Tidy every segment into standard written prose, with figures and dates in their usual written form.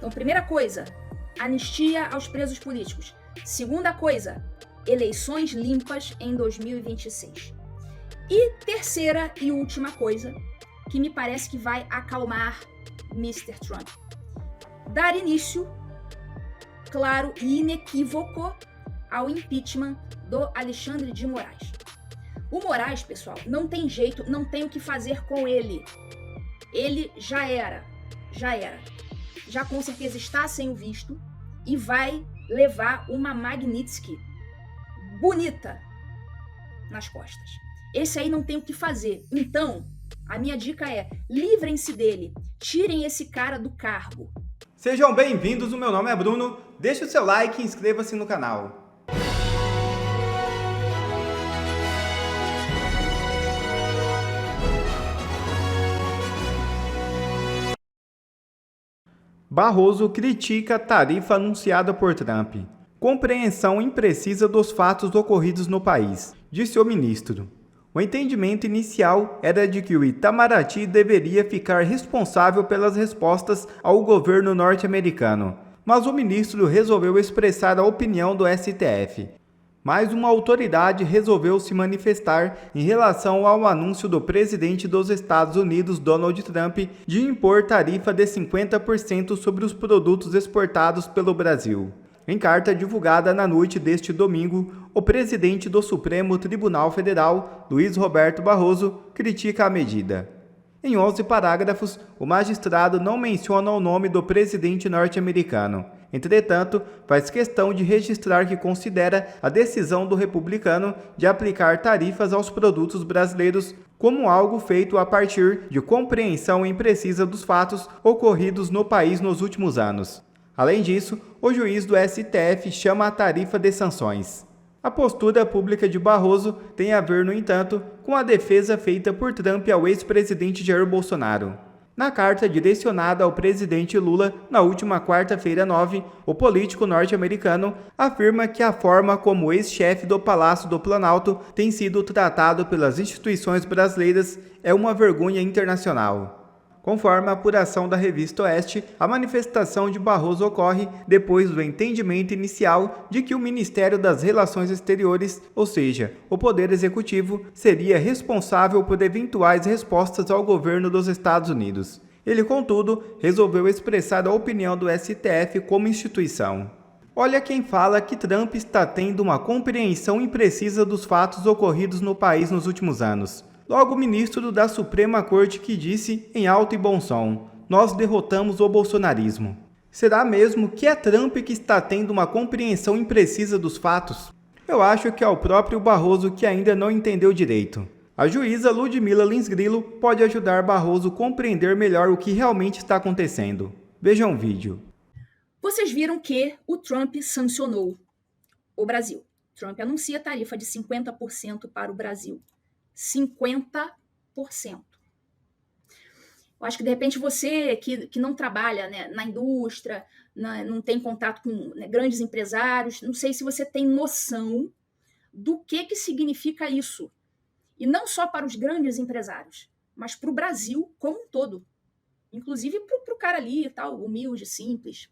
Então, primeira coisa, anistia aos presos políticos. Segunda coisa, eleições limpas em 2026. E terceira e última coisa, que me parece que vai acalmar Mr. Trump. Dar início, claro e inequívoco, ao impeachment do Alexandre de Moraes. O Moraes, pessoal, não tem jeito, não tem o que fazer com ele. Ele já era. Já com certeza está sem o visto e vai levar uma Magnitsky bonita nas costas. Esse aí não tem o que fazer. Então, a minha dica é, livrem-se dele, tirem esse cara do cargo. Sejam bem-vindos, o meu nome é Bruno, deixe o seu like e inscreva-se no canal. Barroso critica a tarifa anunciada por Trump. Compreensão imprecisa dos fatos ocorridos no país, disse o ministro. O entendimento inicial era de que o Itamaraty deveria ficar responsável pelas respostas ao governo norte-americano, mas o ministro resolveu expressar a opinião do STF. Mais uma autoridade resolveu se manifestar em relação ao anúncio do presidente dos Estados Unidos, Donald Trump, de impor tarifa de 50% sobre os produtos exportados pelo Brasil. Em carta divulgada na noite deste domingo, o presidente do Supremo Tribunal Federal, Luiz Roberto Barroso, critica a medida. Em 11 parágrafos, o magistrado não menciona o nome do presidente norte-americano. Entretanto, faz questão de registrar que considera a decisão do republicano de aplicar tarifas aos produtos brasileiros como algo feito a partir de compreensão imprecisa dos fatos ocorridos no país nos últimos anos. Além disso, o juiz do STF chama a tarifa de sanções. A postura pública de Barroso tem a ver, no entanto, com a defesa feita por Trump ao ex-presidente Jair Bolsonaro. Na carta direcionada ao presidente Lula, na última quarta-feira 9, o político norte-americano afirma que a forma como o ex-chefe do Palácio do Planalto tem sido tratado pelas instituições brasileiras é uma vergonha internacional. Conforme a apuração da revista Oeste, a manifestação de Barroso ocorre depois do entendimento inicial de que o Ministério das Relações Exteriores, ou seja, o Poder Executivo, seria responsável por eventuais respostas ao governo dos Estados Unidos. Ele, contudo, resolveu expressar a opinião do STF como instituição. Olha quem fala que Trump está tendo uma compreensão imprecisa dos fatos ocorridos no país nos últimos anos. Logo o ministro da Suprema Corte que disse, em alto e bom som, nós derrotamos o bolsonarismo. Será mesmo que é Trump que está tendo uma compreensão imprecisa dos fatos? Eu acho que é o próprio Barroso que ainda não entendeu direito. A juíza Ludmila Lins Grillo pode ajudar Barroso a compreender melhor o que realmente está acontecendo. Vejam o vídeo. Vocês viram que o Trump sancionou o Brasil. Trump anuncia tarifa de 50% para o Brasil. 50%. Eu acho que, de repente, você que não trabalha, né, na indústria, não tem contato com, né, grandes empresários, não sei se você tem noção do que significa isso. E não só para os grandes empresários, mas para o Brasil como um todo. Inclusive para o cara ali, tal, humilde, simples.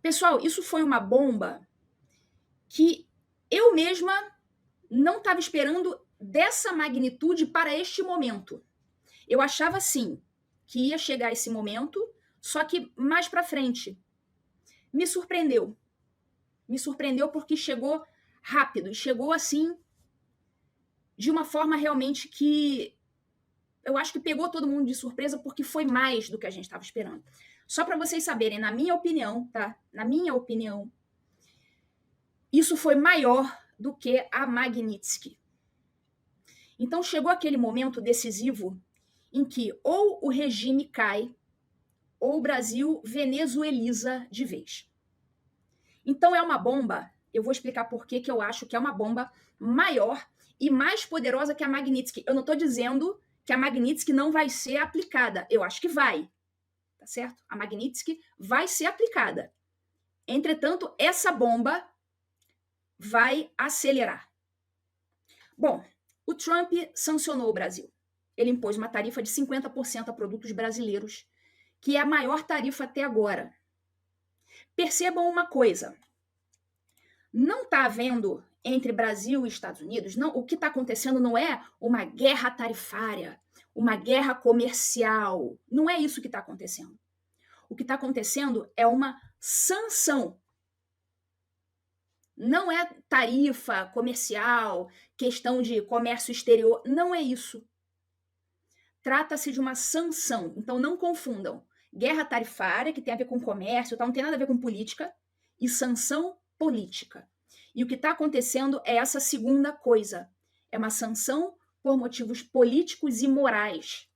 Pessoal, isso foi uma bomba que eu mesma não estava esperando dessa magnitude para este momento. Eu achava, sim, que ia chegar esse momento, só que mais para frente. Me surpreendeu. Me surpreendeu porque chegou rápido e chegou assim de uma forma realmente que eu acho que pegou todo mundo de surpresa porque foi mais do que a gente estava esperando. Só para vocês saberem, na minha opinião, tá? Na minha opinião, isso foi maior do que a Magnitsky. Então chegou aquele momento decisivo em que ou o regime cai ou o Brasil venezueliza de vez. Então é uma bomba, eu vou explicar por que eu acho que é uma bomba maior e mais poderosa que a Magnitsky. Eu não estou dizendo que a Magnitsky não vai ser aplicada, eu acho que vai, tá certo? A Magnitsky vai ser aplicada. Entretanto, essa bomba vai acelerar. Bom, o Trump sancionou o Brasil. Ele impôs uma tarifa de 50% a produtos brasileiros que é a maior tarifa até agora. Percebam uma coisa, não está havendo entre Brasil e Estados Unidos, não, o que está acontecendo não é uma guerra tarifária, uma guerra comercial, não é isso que está acontecendo. O que está acontecendo é uma sanção. Não é tarifa comercial, questão de comércio exterior, não é isso. Trata-se de uma sanção, então não confundam. Guerra tarifária, que tem a ver com comércio, não tem nada a ver com política, e sanção política. E o que está acontecendo é essa segunda coisa. É uma sanção por motivos políticos e morais.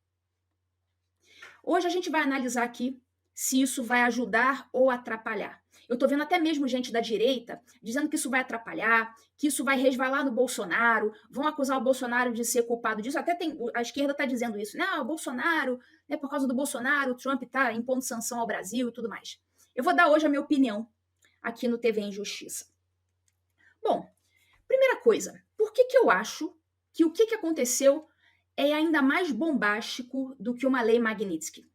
Hoje a gente vai analisar aqui se isso vai ajudar ou atrapalhar. Eu estou vendo até mesmo gente da direita dizendo que isso vai atrapalhar, que isso vai resvalar no Bolsonaro, vão acusar o Bolsonaro de ser culpado disso. Até a esquerda está dizendo isso. Não, o Bolsonaro, né, por causa do Bolsonaro, o Trump está impondo sanção ao Brasil e tudo mais. Eu vou dar hoje a minha opinião aqui no TV Injustiça. Bom, primeira coisa, por que eu acho que o que aconteceu é ainda mais bombástico do que uma lei Magnitsky?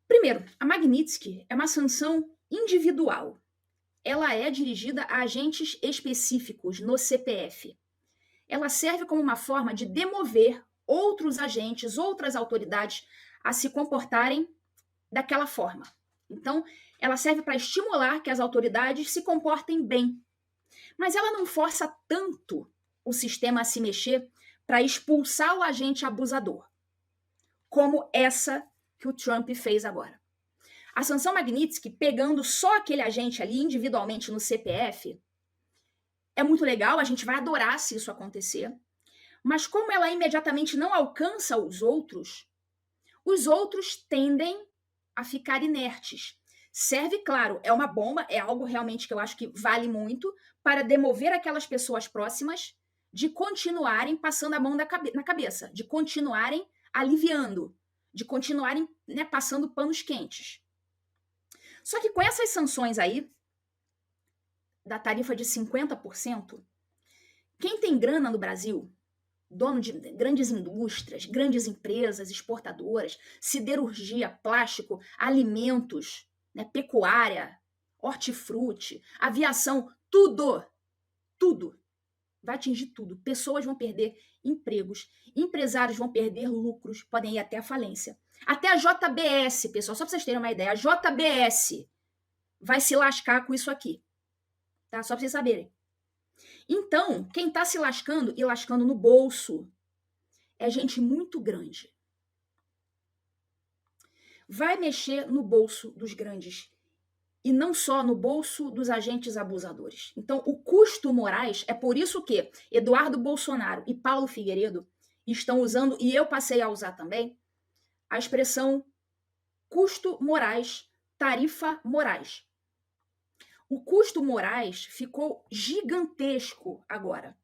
Primeiro, a Magnitsky é uma sanção individual. Ela é dirigida a agentes específicos no CPF. Ela serve como uma forma de demover outros agentes, outras autoridades a se comportarem daquela forma. Então, ela serve para estimular que as autoridades se comportem bem. Mas ela não força tanto o sistema a se mexer para expulsar o agente abusador, como essa que o Trump fez agora. A sanção Magnitsky, pegando só aquele agente ali individualmente no CPF, é muito legal, a gente vai adorar se isso acontecer, mas como ela imediatamente não alcança os outros tendem a ficar inertes. Serve, claro, é uma bomba, é algo realmente que eu acho que vale muito para demover aquelas pessoas próximas de continuarem passando a mão na cabeça, de continuarem aliviando, de continuarem, né, passando panos quentes. Só que com essas sanções aí, da tarifa de 50%, quem tem grana no Brasil, dono de grandes indústrias, grandes empresas exportadoras, siderurgia, plástico, alimentos, né, pecuária, hortifruti, aviação, tudo vai atingir tudo. Pessoas vão perder empregos, empresários vão perder lucros, podem ir até a falência. Até a JBS, pessoal, só para vocês terem uma ideia, a JBS vai se lascar com isso aqui, tá? Só para vocês saberem. Então, quem está se lascando e lascando no bolso é gente muito grande. Vai mexer no bolso dos grandes e não só no bolso dos agentes abusadores. Então, o custo morais é por isso que Eduardo Bolsonaro e Paulo Figueiredo estão usando, e eu passei a usar também, a expressão custo morais, tarifa morais. O custo morais ficou gigantesco agora,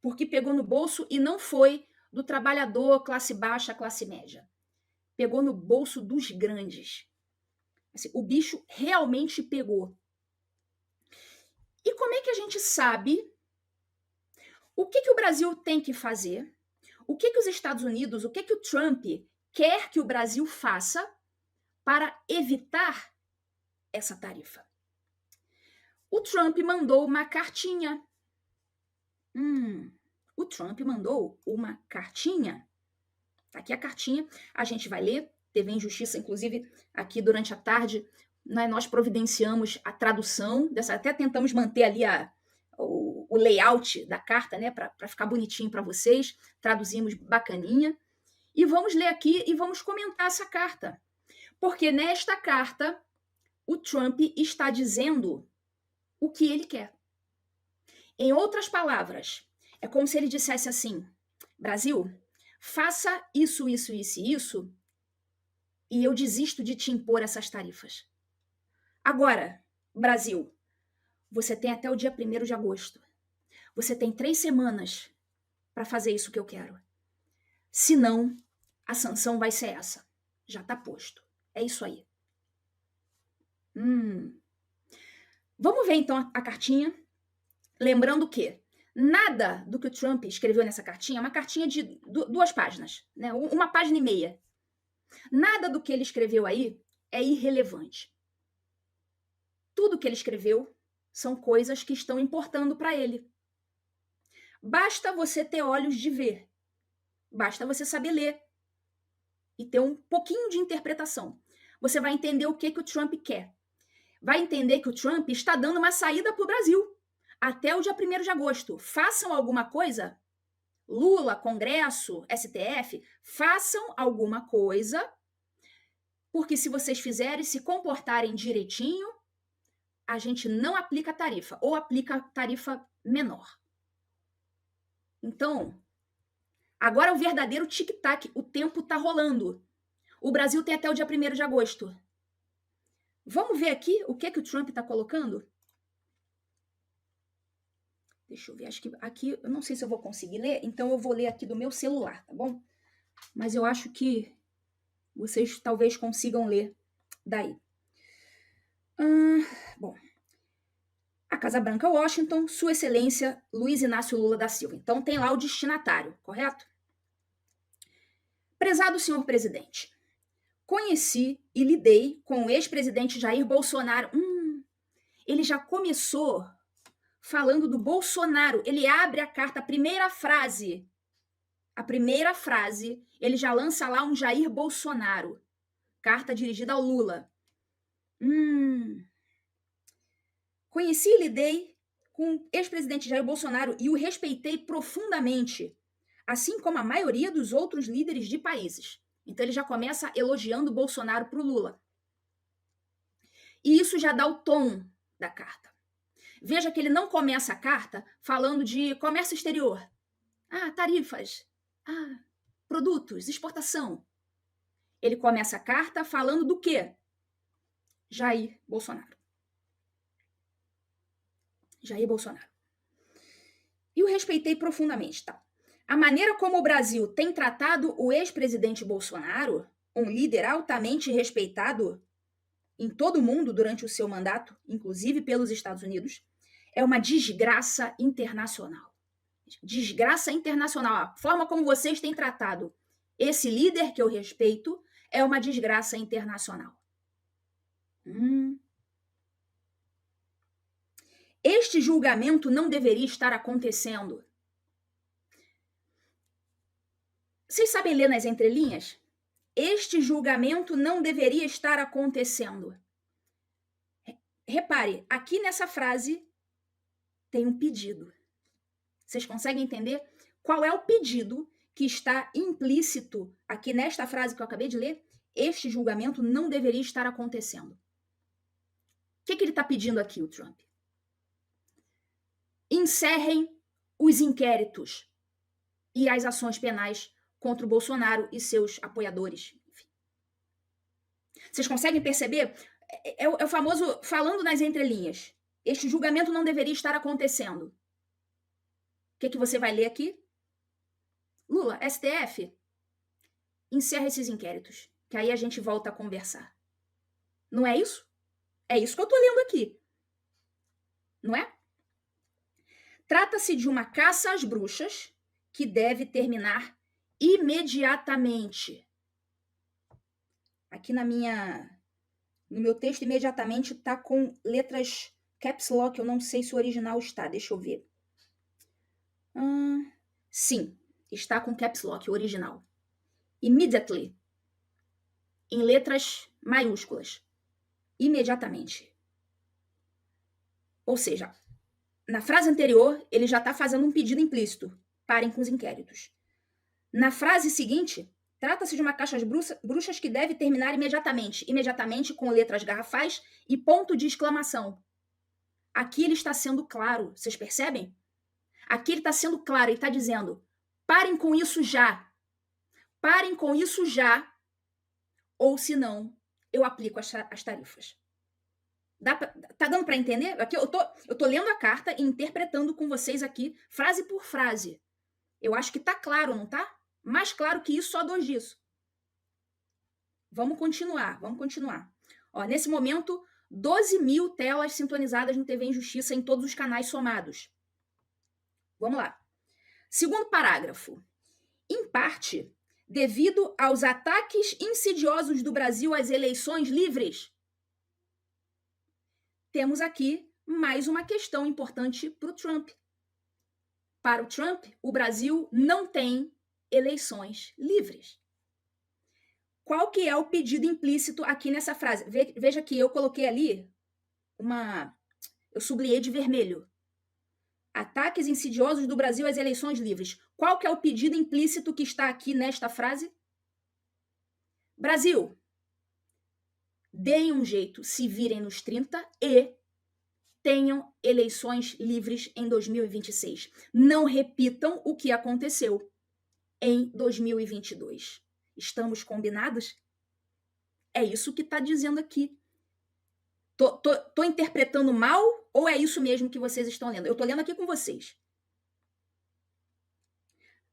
porque pegou no bolso e não foi do trabalhador, classe baixa, classe média. Pegou no bolso dos grandes. Assim, o bicho realmente pegou. E como é que a gente sabe o que o Brasil tem que fazer? O que os Estados Unidos, o que o Trump quer que o Brasil faça para evitar essa tarifa? O Trump mandou uma cartinha. O Trump mandou uma cartinha. Tá aqui a cartinha, a gente vai ler. TV Injustiça, inclusive, aqui durante a tarde, né, nós providenciamos a tradução dessa, até tentamos manter ali o layout da carta, né, para ficar bonitinho para vocês, traduzimos bacaninha, e vamos ler aqui e vamos comentar essa carta, porque nesta carta o Trump está dizendo o que ele quer. Em outras palavras, é como se ele dissesse assim: Brasil, faça isso, isso, isso e isso, e eu desisto de te impor essas tarifas. Agora, Brasil, você tem até o dia 1º de agosto. Você tem 3 semanas para fazer isso que eu quero. Senão, a sanção vai ser essa. Já está posto. É isso aí. Vamos ver então a cartinha. Lembrando que nada do que o Trump escreveu nessa cartinha é uma cartinha de 2 páginas, né? 1 página e meia. Nada do que ele escreveu aí é irrelevante. Tudo que ele escreveu são coisas que estão importando para ele. Basta você ter olhos de ver. Basta você saber ler e ter um pouquinho de interpretação. Você vai entender o que o Trump quer. Vai entender que o Trump está dando uma saída para o Brasil até o dia 1º de agosto. Façam alguma coisa, Lula, Congresso, STF, façam alguma coisa, porque se vocês fizerem, se comportarem direitinho, a gente não aplica tarifa, ou aplica tarifa menor. Então, agora é o verdadeiro tic-tac, o tempo está rolando. O Brasil tem até o dia 1º de agosto. Vamos ver aqui o que o Trump está colocando? Deixa eu ver, acho que aqui, eu não sei se eu vou conseguir ler, então eu vou ler aqui do meu celular, tá bom? Mas eu acho que vocês talvez consigam ler daí. Bom, a Casa Branca, Washington, Sua Excelência Luiz Inácio Lula da Silva. Então tem lá o destinatário, correto? Prezado senhor presidente, conheci e lidei com o ex-presidente Jair Bolsonaro. Ele já começou falando do Bolsonaro. Ele abre a carta, a primeira frase, ele já lança lá um Jair Bolsonaro. Carta dirigida ao Lula. Conheci e lidei com o ex-presidente Jair Bolsonaro e o respeitei profundamente, assim como a maioria dos outros líderes de países. Então ele já começa elogiando o Bolsonaro para o Lula. E isso já dá o tom da carta. Veja que ele não começa a carta falando de comércio exterior. Tarifas. Produtos, exportação. Ele começa a carta falando do quê? Jair Bolsonaro. Jair Bolsonaro. E o respeitei profundamente, tá? A maneira como o Brasil tem tratado o ex-presidente Bolsonaro, um líder altamente respeitado em todo o mundo durante o seu mandato, inclusive pelos Estados Unidos, é uma desgraça internacional. Desgraça internacional. A forma como vocês têm tratado esse líder que eu respeito é uma desgraça internacional. Este julgamento não deveria estar acontecendo. Vocês sabem ler nas entrelinhas? Este julgamento não deveria estar acontecendo. Repare, aqui nessa frase tem um pedido. Vocês conseguem entender qual é o pedido que está implícito aqui nesta frase que eu acabei de ler? Este julgamento não deveria estar acontecendo. O que ele está pedindo aqui, o Trump? Encerrem os inquéritos e as ações penais contra o Bolsonaro e seus apoiadores. Enfim. Vocês conseguem perceber? É o famoso falando nas entrelinhas. Este julgamento não deveria estar acontecendo. O que você vai ler aqui? Lula, STF, encerra esses inquéritos, que aí a gente volta a conversar. Não é isso? É isso que eu estou lendo aqui. Não é? Trata-se de uma caça às bruxas que deve terminar imediatamente. Aqui no meu texto, imediatamente está com letras caps lock, eu não sei se o original está, deixa eu ver. Sim, está com caps lock, o original. Immediately, em letras maiúsculas. Imediatamente. Ou seja, na frase anterior, ele já está fazendo um pedido implícito. Parem com os inquéritos. Na frase seguinte, trata-se de uma caixa de bruxas que deve terminar imediatamente. Imediatamente com letras garrafais e ponto de exclamação. Aqui ele está sendo claro. Vocês percebem? Aqui ele está sendo claro. Ele está dizendo, parem com isso já. Parem com isso já. Ou senão, eu aplico as tarifas. Tá dando para entender? Aqui eu tô lendo a carta e interpretando com vocês aqui, frase por frase. Eu acho que tá claro, não tá? Mais claro que isso, só 2 disso. Vamos continuar. Ó, nesse momento, 12 mil telas sintonizadas no TV Injustiça em todos os canais somados. Vamos lá. Segundo parágrafo. Em parte, devido aos ataques insidiosos do Brasil às eleições livres. Temos aqui mais uma questão importante para o Trump. Para o Trump, o Brasil não tem eleições livres. Qual que é o pedido implícito aqui nessa frase? Veja que eu coloquei ali eu sublinhei de vermelho. Ataques insidiosos do Brasil às eleições livres. Qual que é o pedido implícito que está aqui nesta frase? Brasil, deem um jeito, se virem nos 30 e tenham eleições livres em 2026. Não repitam o que aconteceu em 2022. Estamos combinados? É isso que está dizendo aqui. Tô interpretando mal ou é isso mesmo que vocês estão lendo? Eu estou lendo aqui com vocês.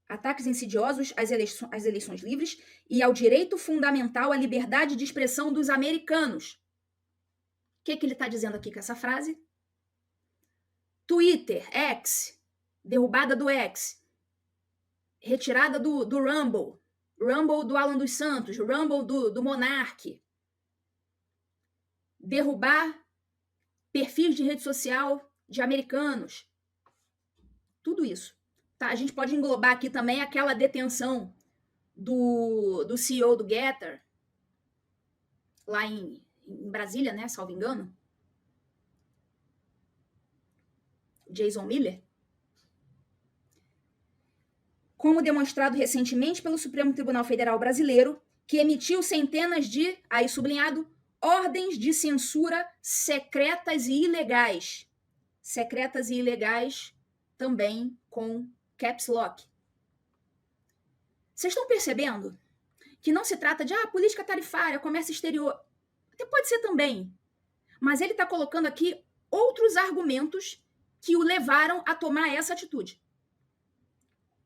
Ataques insidiosos às eleições livres e ao direito fundamental à liberdade de expressão dos americanos. O que ele está dizendo aqui com essa frase? Twitter, X, derrubada do X, retirada do Rumble do Alan dos Santos, Rumble do Monark, derrubar perfis de rede social de americanos. Tudo isso. Tá? A gente pode englobar aqui também aquela detenção do CEO do Getter, lá em Brasília, né, salvo engano. Jason Miller. Como demonstrado recentemente pelo Supremo Tribunal Federal Brasileiro, que emitiu centenas de, aí sublinhado, ordens de censura secretas e ilegais. Secretas e ilegais também com caps lock. Vocês estão percebendo que não se trata de política tarifária, comércio exterior. Até pode ser também. Mas ele está colocando aqui outros argumentos que o levaram a tomar essa atitude.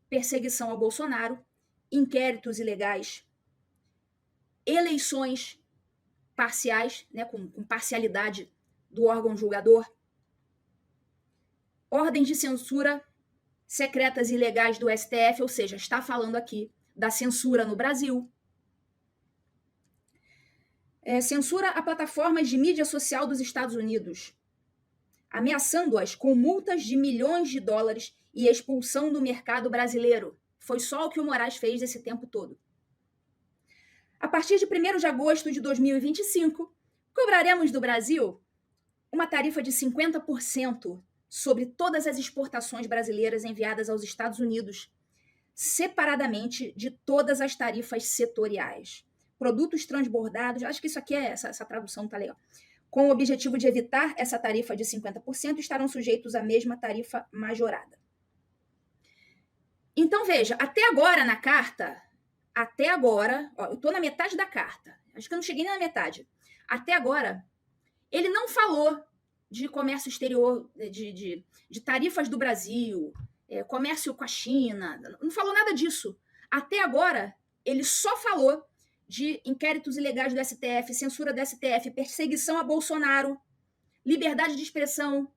Perseguição ao Bolsonaro, inquéritos ilegais, eleições parciais, né, com parcialidade do órgão julgador, ordens de censura secretas e ilegais do STF, ou seja, está falando aqui da censura no Brasil. Censura a plataformas de mídia social dos Estados Unidos, ameaçando-as com multas de milhões de dólares e expulsão do mercado brasileiro. Foi só o que o Moraes fez esse tempo todo. A partir de 1º de agosto de 2025, cobraremos do Brasil uma tarifa de 50% sobre todas as exportações brasileiras enviadas aos Estados Unidos, separadamente de todas as tarifas setoriais. Produtos transbordados, acho que isso aqui essa tradução não está legal. Com o objetivo de evitar essa tarifa de 50%, estarão sujeitos à mesma tarifa majorada. Então, veja, até agora na carta, eu estou na metade da carta, acho que eu não cheguei nem na metade. Até agora, ele não falou de comércio exterior, de tarifas do Brasil, comércio com a China, não falou nada disso. Até agora, ele só falou de inquéritos ilegais do STF, censura do STF, perseguição a Bolsonaro, liberdade de expressão,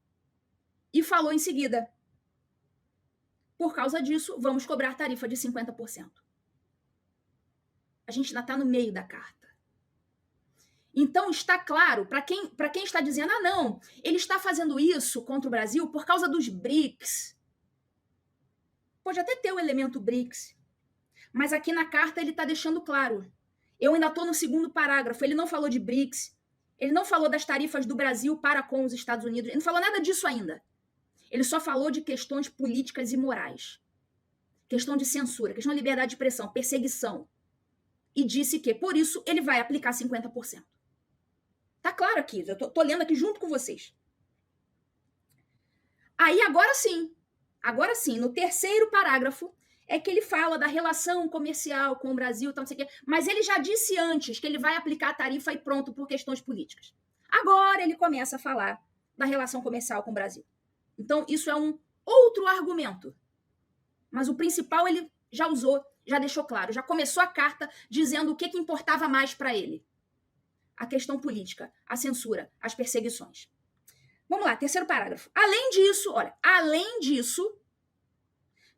e falou em seguida: por causa disso, vamos cobrar tarifa de 50%. A gente ainda está no meio da carta. Então, está claro, para quem está dizendo, não, ele está fazendo isso contra o Brasil por causa dos BRICS. Pode até ter o elemento BRICS, mas aqui na carta ele está deixando claro. Eu ainda estou no 2º parágrafo, ele não falou de BRICS, ele não falou das tarifas do Brasil para com os Estados Unidos, ele não falou nada disso ainda. Ele só falou de questões políticas e morais. Questão de censura, questão de liberdade de expressão, perseguição. E disse que, por isso, ele vai aplicar 50%. Tá claro aqui, eu tô lendo aqui junto com vocês. Aí, agora sim, no 3º parágrafo, é que ele fala da relação comercial com o Brasil, tal, não sei o quê, mas ele já disse antes que ele vai aplicar a tarifa e pronto por questões políticas. Agora ele começa a falar da relação comercial com o Brasil. Então, isso é um outro argumento. Mas o principal ele já usou, já deixou claro, já começou a carta dizendo o que importava mais para ele. A questão política, a censura, as perseguições. Vamos lá, 3º parágrafo. Além disso,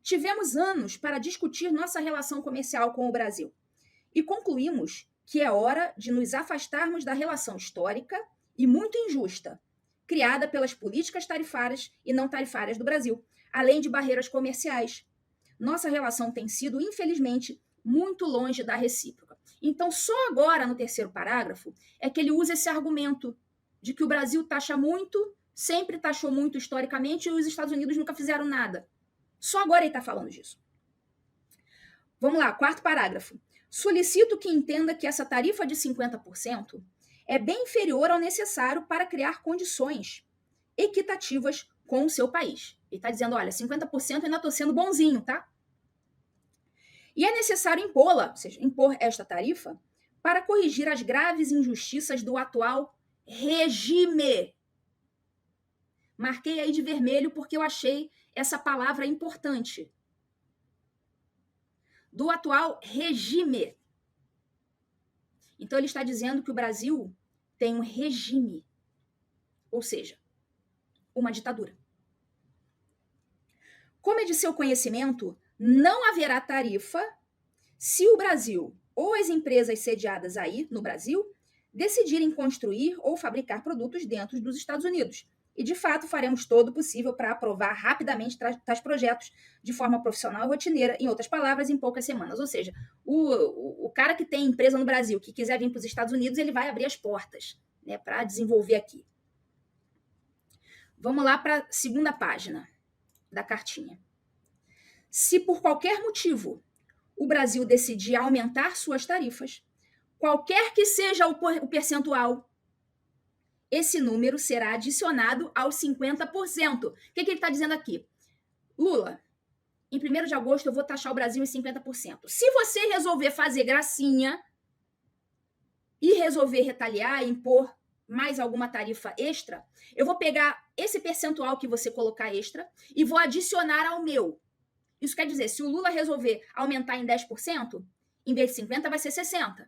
Tivemos anos para discutir nossa relação comercial com o Brasil e concluímos que é hora de nos afastarmos da relação histórica e muito injusta, criada pelas políticas tarifárias e não tarifárias do Brasil, além de barreiras comerciais. Nossa relação tem sido, infelizmente, muito longe da recíproca. Então, só agora, no terceiro parágrafo, é que ele usa esse argumento de que o Brasil taxa muito, sempre taxou muito historicamente, e os Estados Unidos nunca fizeram nada. Só agora ele está falando disso. Vamos lá, quarto parágrafo. Solicito que entenda que essa tarifa de 50% é bem inferior ao necessário para criar condições equitativas com o seu país. Ele está dizendo, olha, 50% eu ainda estou sendo bonzinho, tá? E é necessário impô-la, ou seja, impor esta tarifa, para corrigir as graves injustiças do atual regime. Marquei aí de vermelho porque eu achei essa palavra importante. Do atual regime. Então, ele está dizendo que o Brasil tem um regime, ou seja, uma ditadura. Como é de seu conhecimento, não haverá tarifa se o Brasil ou as empresas sediadas aí no Brasil decidirem construir ou fabricar produtos dentro dos Estados Unidos. E, de fato, faremos todo o possível para aprovar rapidamente tais projetos de forma profissional e rotineira, em outras palavras, em poucas semanas. Ou seja, o cara que tem empresa no Brasil, que quiser vir para os Estados Unidos, ele vai abrir as portas, né, para desenvolver aqui. Vamos lá para a segunda página da cartinha. Se por qualquer motivo o Brasil decidir aumentar suas tarifas, qualquer que seja o percentual, esse número será adicionado aos 50%. O que ele está dizendo aqui? Lula, em 1º de agosto eu vou taxar o Brasil em 50%. Se você resolver fazer gracinha e resolver retaliar, impor mais alguma tarifa extra, eu vou pegar esse percentual que você colocar extra e vou adicionar ao meu. Isso quer dizer, se o Lula resolver aumentar em 10%, em vez de 50% vai ser 60%.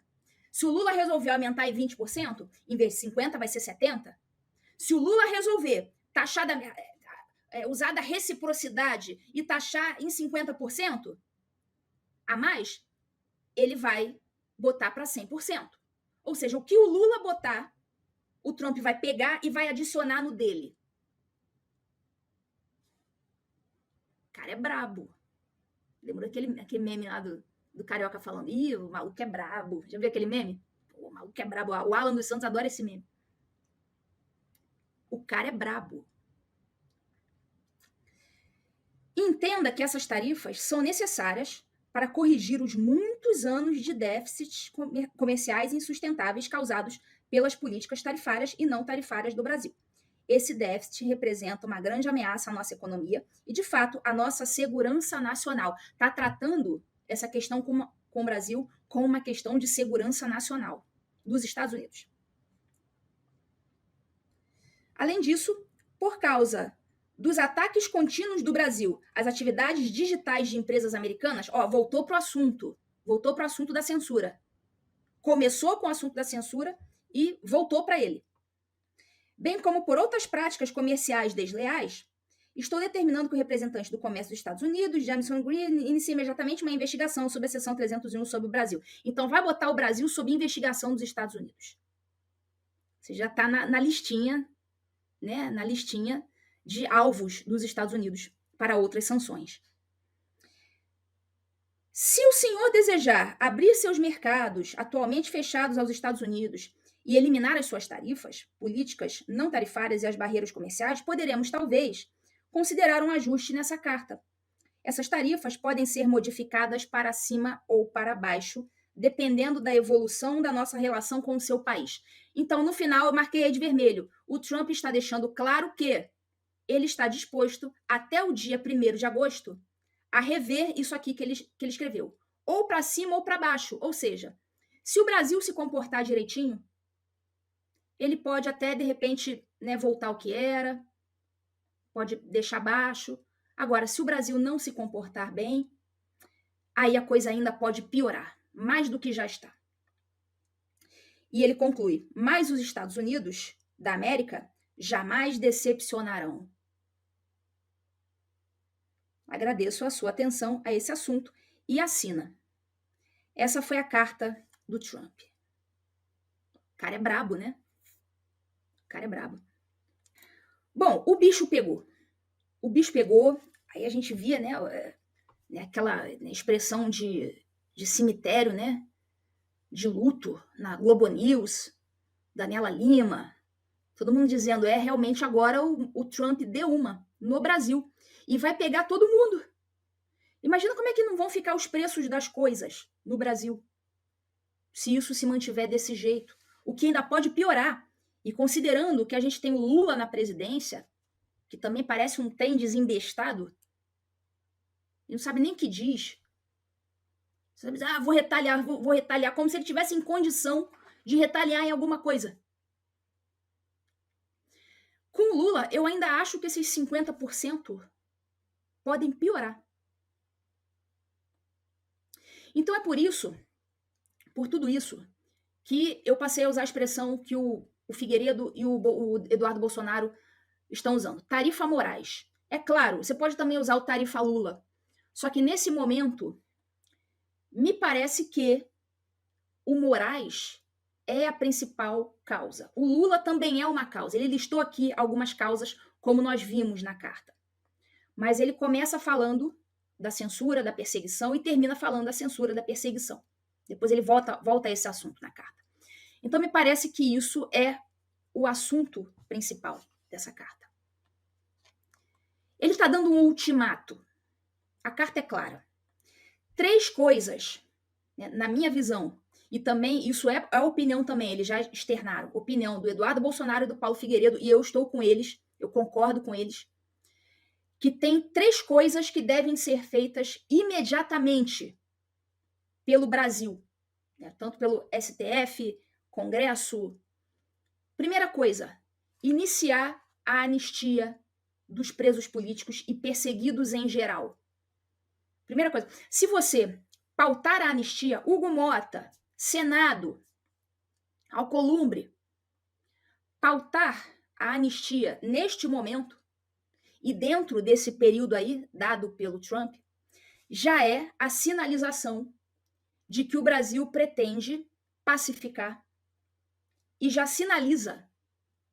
Se o Lula resolver aumentar em 20%, em vez de 50%, vai ser 70%. Se o Lula resolver taxar usar da reciprocidade e taxar em 50% a mais, ele vai botar para 100%. Ou seja, o que o Lula botar, o Trump vai pegar e vai adicionar no dele. O cara é brabo. Lembrou aquele meme lá do Carioca falando, ih, o maluco é brabo. Já viu aquele meme? Pô, o maluco é brabo. O Alan dos Santos adora esse meme. O cara é brabo. Entenda que essas tarifas são necessárias para corrigir os muitos anos de déficits comerciais insustentáveis causados pelas políticas tarifárias e não tarifárias do Brasil. Esse déficit representa uma grande ameaça à nossa economia e, de fato, à nossa segurança nacional. Está tratando essa questão com o Brasil como uma questão de segurança nacional dos Estados Unidos. Além disso, por causa dos ataques contínuos do Brasil às atividades digitais de empresas americanas, voltou para o assunto da censura. Começou com o assunto da censura e voltou para ele. Bem como por outras práticas comerciais desleais, estou determinando que o representante do comércio dos Estados Unidos, Jamison Green, inicie imediatamente uma investigação sobre a seção 301 sobre o Brasil. Então, vai botar o Brasil sob investigação dos Estados Unidos. Você já está na listinha, né, na listinha de alvos dos Estados Unidos para outras sanções. Se o senhor desejar abrir seus mercados atualmente fechados aos Estados Unidos e eliminar as suas tarifas, políticas não tarifárias e as barreiras comerciais, poderemos, talvez, considerar um ajuste nessa carta. Essas tarifas podem ser modificadas para cima ou para baixo, dependendo da evolução da nossa relação com o seu país. Então, no final, eu marquei aí de vermelho. O Trump está deixando claro que ele está disposto, até o dia 1º de agosto, a rever isso aqui que ele escreveu. Ou para cima ou para baixo. Ou seja, se o Brasil se comportar direitinho, ele pode até, de repente, né, voltar ao que era, pode deixar baixo. Agora, se o Brasil não se comportar bem, aí a coisa ainda pode piorar, mais do que já está. E ele conclui, mas os Estados Unidos da América jamais decepcionarão. Agradeço a sua atenção a esse assunto e assina. Essa foi a carta do Trump. O cara é brabo, né? O cara é brabo. Bom, o bicho pegou. O bicho pegou, aí a gente via, né aquela expressão de cemitério, né? De luto na Globo News, Daniela Lima, todo mundo dizendo, realmente agora o Trump deu uma no Brasil e vai pegar todo mundo. Imagina como é que não vão ficar os preços das coisas no Brasil se isso se mantiver desse jeito, o que ainda pode piorar. E considerando que a gente tem o Lula na presidência, que também parece um trem desembestado, ele não sabe nem o que diz. Você sabe, vou retaliar, como se ele tivesse em condição de retaliar em alguma coisa. Com o Lula, eu ainda acho que esses 50% podem piorar. Então é por tudo isso, que eu passei a usar a expressão que o Figueiredo e o Eduardo Bolsonaro estão usando. Tarifa Moraes. É claro, você pode também usar o tarifa Lula. Só que nesse momento, me parece que o Moraes é a principal causa. O Lula também é uma causa. Ele listou aqui algumas causas, como nós vimos na carta. Mas ele começa falando da censura, da perseguição e termina falando da censura, da perseguição. Depois ele volta a esse assunto na carta. Então, me parece que isso é o assunto principal dessa carta. Ele está dando um ultimato. A carta é clara. 3 coisas, né, na minha visão, e também isso é a opinião também, eles já externaram, opinião do Eduardo Bolsonaro e do Paulo Figueiredo, e eu estou com eles, eu concordo com eles, que tem 3 coisas que devem ser feitas imediatamente pelo Brasil, né, tanto pelo STF, Congresso. Primeira coisa, iniciar a anistia dos presos políticos e perseguidos em geral. Primeira coisa, se você pautar a anistia, Hugo Mota, Senado, Alcolumbre, pautar a anistia neste momento e dentro desse período aí dado pelo Trump, já é a sinalização de que o Brasil pretende pacificar e já sinaliza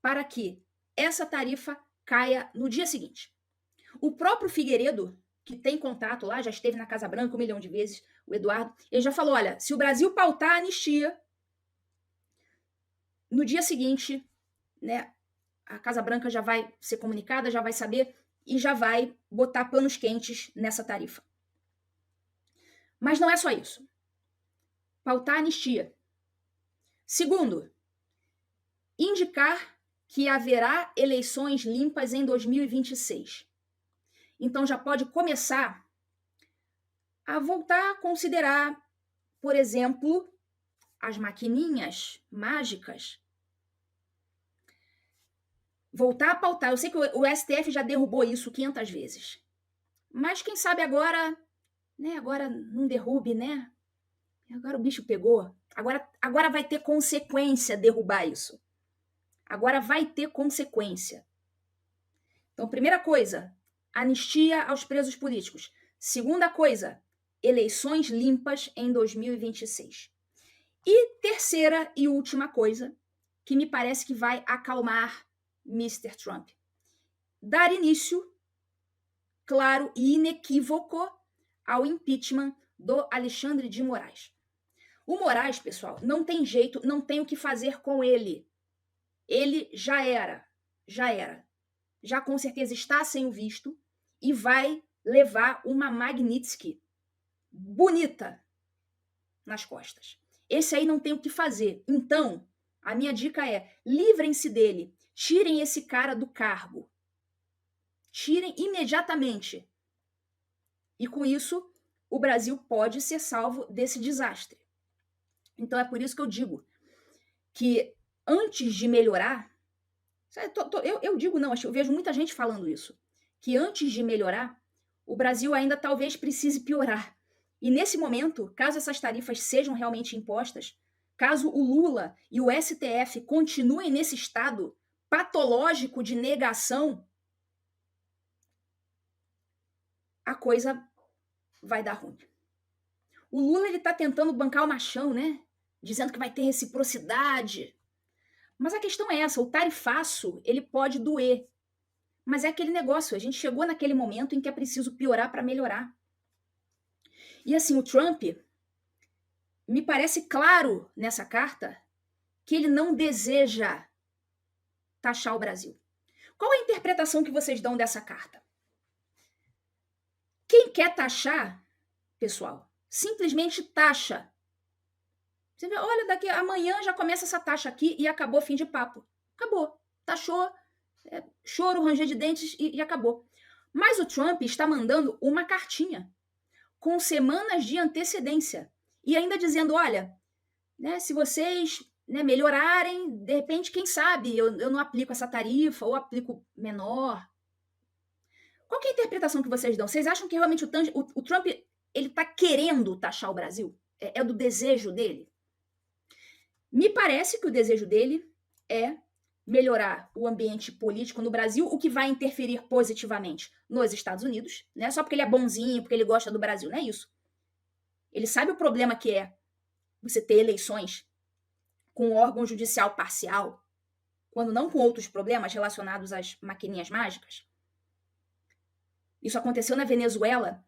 para que essa tarifa caia no dia seguinte. O próprio Figueiredo, que tem contato lá, já esteve na Casa Branca 1 milhão de vezes, o Eduardo, ele já falou, olha, se o Brasil pautar a anistia, no dia seguinte, né, a Casa Branca já vai ser comunicada, já vai saber e já vai botar panos quentes nessa tarifa. Mas não é só isso. Pautar a anistia. Segundo, indicar que haverá eleições limpas em 2026. Então já pode começar a voltar a considerar, por exemplo, as maquininhas mágicas. Voltar a pautar. Eu sei que o STF já derrubou isso 500 vezes. Mas quem sabe agora, né? Agora não derrube, né? Agora o bicho pegou. Agora vai ter consequência derrubar isso. Agora vai ter consequência. Então, primeira coisa, anistia aos presos políticos. Segunda coisa, eleições limpas em 2026. E terceira e última coisa, que me parece que vai acalmar Mr. Trump. Dar início, claro e inequívoco, ao impeachment do Alexandre de Moraes. O Moraes, pessoal, não tem jeito, não tem o que fazer com ele. Ele já era. Já com certeza está sem o visto e vai levar uma Magnitsky bonita nas costas. Esse aí não tem o que fazer. Então, a minha dica é, livrem-se dele, tirem esse cara do cargo. Tirem imediatamente. E com isso, o Brasil pode ser salvo desse desastre. Então é por isso que eu digo que antes de melhorar, eu digo não, eu vejo muita gente falando isso, que antes de melhorar, o Brasil ainda talvez precise piorar. E nesse momento, caso essas tarifas sejam realmente impostas, caso o Lula e o STF continuem nesse estado patológico de negação, a coisa vai dar ruim. O Lula, ele tá tentando bancar o machão, né? Dizendo que vai ter reciprocidade. Mas a questão é essa, o tarifaço, ele pode doer. Mas é aquele negócio, a gente chegou naquele momento em que é preciso piorar para melhorar. E assim, o Trump, me parece claro nessa carta que ele não deseja taxar o Brasil. Qual é a interpretação que vocês dão dessa carta? Quem quer taxar, pessoal, simplesmente taxa. Você vê, olha, daqui amanhã já começa essa taxa aqui e acabou, fim de papo. Acabou. Taxou, choro, ranger de dentes e acabou. Mas o Trump está mandando uma cartinha com semanas de antecedência e ainda dizendo, olha, né, se vocês melhorarem, de repente, quem sabe, eu não aplico essa tarifa ou aplico menor. Qual que é a interpretação que vocês dão? Vocês acham que realmente o Trump ele está querendo taxar o Brasil? É do desejo dele? Me parece que o desejo dele é melhorar o ambiente político no Brasil, o que vai interferir positivamente nos Estados Unidos, né? Só porque ele é bonzinho, porque ele gosta do Brasil, não é isso. Ele sabe o problema que é você ter eleições com um órgão judicial parcial, quando não com outros problemas relacionados às maquininhas mágicas. Isso aconteceu na Venezuela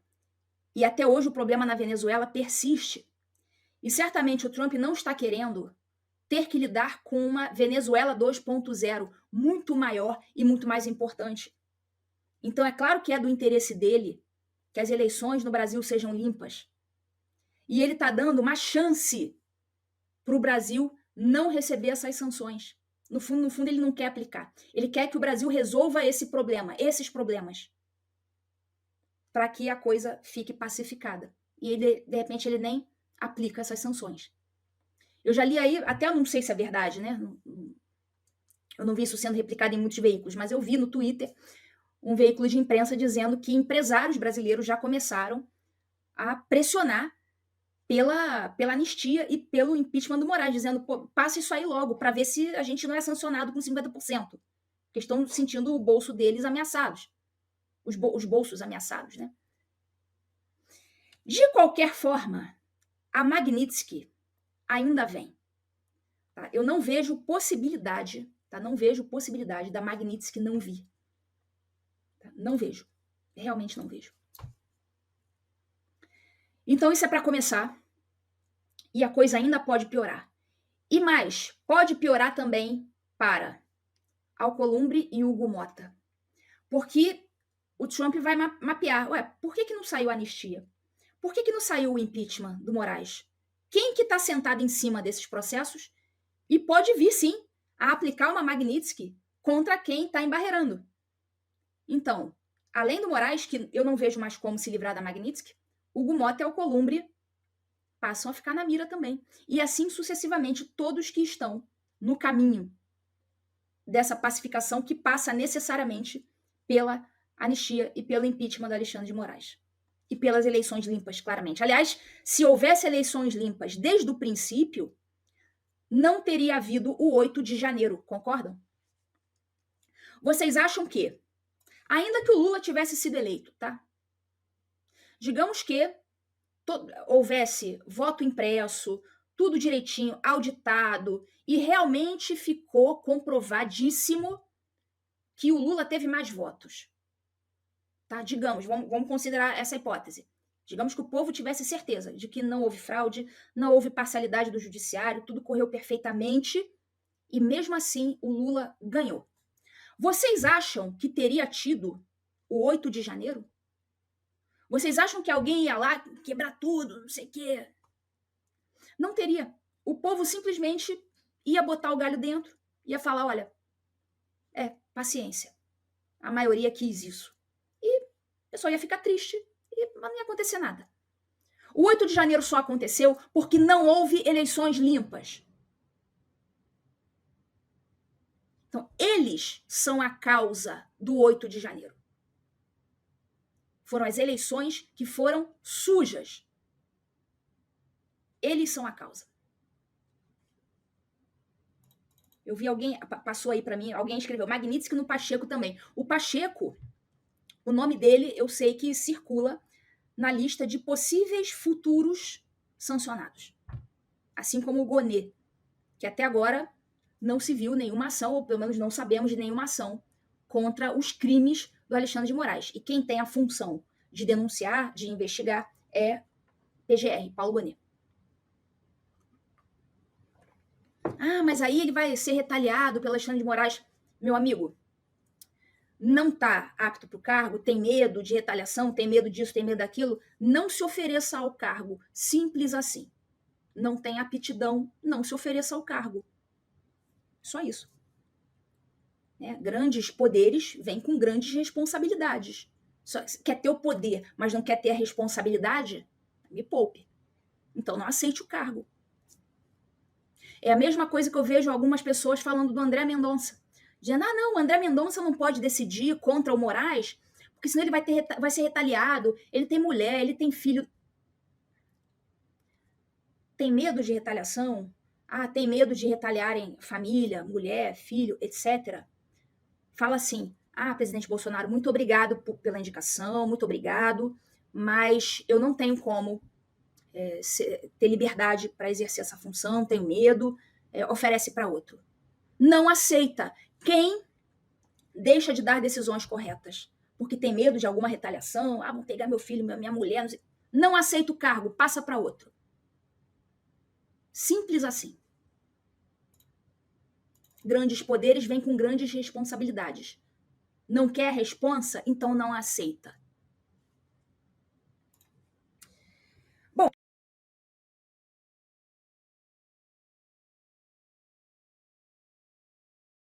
e até hoje o problema na Venezuela persiste. E certamente o Trump não está querendo ter que lidar com uma Venezuela 2.0 muito maior e muito mais importante. Então é claro que é do interesse dele que as eleições no Brasil sejam limpas. E ele está dando uma chance para o Brasil não receber essas sanções. No fundo, ele não quer aplicar. Ele quer que o Brasil resolva esse problema, esses problemas, para que a coisa fique pacificada. E ele, de repente, ele nem aplica essas sanções. Eu já li aí, até eu não sei se é verdade, né? Eu não vi isso sendo replicado em muitos veículos, mas eu vi no Twitter um veículo de imprensa dizendo que empresários brasileiros já começaram a pressionar pela anistia e pelo impeachment do Moraes, dizendo, pô, passa isso aí logo, para ver se a gente não é sancionado com 50%. Porque estão sentindo o bolso deles ameaçados. Os bolsos ameaçados, né? De qualquer forma, a Magnitsky ainda vem. Tá? Eu não vejo possibilidade, tá? Não vejo possibilidade da Magnitsky não vir. Tá? Não vejo. Realmente não vejo. Então isso é para começar. E a coisa ainda pode piorar. E mais, pode piorar também para Alcolumbre e Hugo Mota. Porque o Trump vai mapear. Ué, por que não saiu a anistia? Por que não saiu o impeachment do Moraes? Quem que está sentado em cima desses processos? E pode vir, sim, a aplicar uma Magnitsky contra quem está embarreirando. Então, além do Moraes, que eu não vejo mais como se livrar da Magnitsky, Hugo Mota e Alcolumbre passam a ficar na mira também. E assim sucessivamente, todos que estão no caminho dessa pacificação que passa necessariamente pela anistia e pelo impeachment do Alexandre de Moraes. E pelas eleições limpas, claramente. Aliás, se houvesse eleições limpas desde o princípio, não teria havido o 8 de janeiro, concordam? Vocês acham que, ainda que o Lula tivesse sido eleito, tá? Digamos que houvesse voto impresso, tudo direitinho, auditado, e realmente ficou comprovadíssimo que o Lula teve mais votos. Tá? Digamos, vamos considerar essa hipótese. Digamos que o povo tivesse certeza de que não houve fraude, não houve parcialidade do judiciário, tudo correu perfeitamente e mesmo assim o Lula ganhou. Vocês acham que teria tido o 8 de janeiro? Vocês acham que alguém ia lá quebrar tudo, não sei o quê? Não teria. O povo simplesmente ia botar o galho dentro, ia falar, olha, paciência. A maioria quis isso. E o pessoal ia ficar triste e não ia acontecer nada. O 8 de janeiro só aconteceu porque não houve eleições limpas. Então, eles são a causa do 8 de janeiro. Foram as eleições que foram sujas. Eles são a causa. Eu vi alguém, passou aí para mim, alguém escreveu Magnitsky no Pacheco também. O Pacheco O nome dele eu sei que circula na lista de possíveis futuros sancionados. Assim como o Gonê, que até agora não se viu nenhuma ação, ou pelo menos não sabemos de nenhuma ação, contra os crimes do Alexandre de Moraes. E quem tem a função de denunciar, de investigar, é PGR, Paulo Gonê. Ah, mas aí ele vai ser retaliado pelo Alexandre de Moraes. Meu amigo, não está apto para o cargo, tem medo de retaliação, tem medo disso, tem medo daquilo, não se ofereça ao cargo. Simples assim. Não tem aptidão, não se ofereça ao cargo. Só isso. Grandes poderes vêm com grandes responsabilidades. Quer ter o poder, mas não quer ter a responsabilidade? Me poupe. Então não aceite o cargo. É a mesma coisa que eu vejo algumas pessoas falando do André Mendonça. Dizendo, não, o André Mendonça não pode decidir contra o Moraes, porque senão ele vai ser retaliado, ele tem mulher, ele tem filho. Tem medo de retaliação? Tem medo de retaliarem família, mulher, filho, etc. Fala assim, presidente Bolsonaro, muito obrigado pela indicação, muito obrigado, mas eu não tenho como ter liberdade para exercer essa função, tenho medo, oferece para outro. Não aceita. Quem deixa de dar decisões corretas porque tem medo de alguma retaliação, vão pegar meu filho, minha mulher, não aceita o cargo, passa para outro. Simples assim. Grandes poderes vêm com grandes responsabilidades. Não quer a responsa? Então não aceita.